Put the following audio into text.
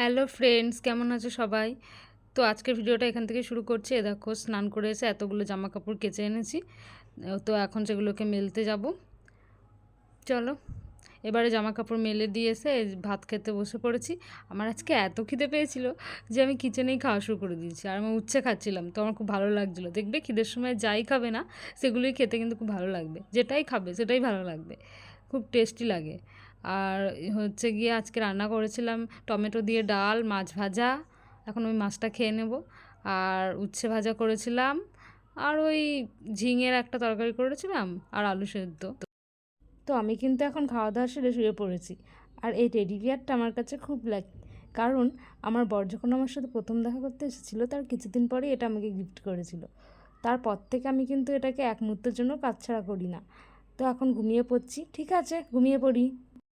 Hello friends, কেমন আছো সবাই? তো আজকের ভিডিওটা এখান থেকে শুরু করছি। দেখো, স্নান করে এসে এতগুলো জামা কাপড় কেচে এনেছি। তো এখন সেগুলোকে মেলতে যাব। চলো, এবারে জামা কাপড় মেলে দিয়ে এসে ভাত খেতে বসে পড়েছি। আমার আজকে এত খিদে পেয়েছিল যে আমি কিচেনেই খাওয়া শুরু করে দিয়েছি। আর আমি উচ্ছে খাচ্ছিলাম, তো আমার খুব ভালো লাগছিলো। দেখবে খিদের সময় যাই খাবে না, সেগুলোই খেতে কিন্তু খুব ভালো লাগবে। যেটাই খাবে সেটাই ভালো লাগবে, খুব টেস্টি লাগে। আর হচ্ছে গিয়ে আজকে রান্না করেছিলাম টমেটো দিয়ে ডাল, মাছ ভাজা। এখন ওই মাছটা খেয়ে নেব। আর উচ্ছে ভাজা করেছিলাম, আর ওই ঝিঙের একটা তরকারি করেছিলাম, আর আলু সেদ্ধ। তো আমি কিন্তু এখন খাওয়া দাওয়া সেরে শুয়ে পড়েছি। আর এই টেডি বিয়ারটা আমার কাছে খুব লাগে, কারণ আমার বর যখন আমার সাথে প্রথম দেখা করতে এসেছিলো তার কিছুদিন পরেই এটা আমাকে গিফট করেছিল। তারপর থেকে আমি কিন্তু এটাকে এক মুহূর্তের জন্য কাছছাড়া করি না। তো এখন ঘুমিয়ে পড়ছি। ঠিক আছে, ঘুমিয়ে পড়ি।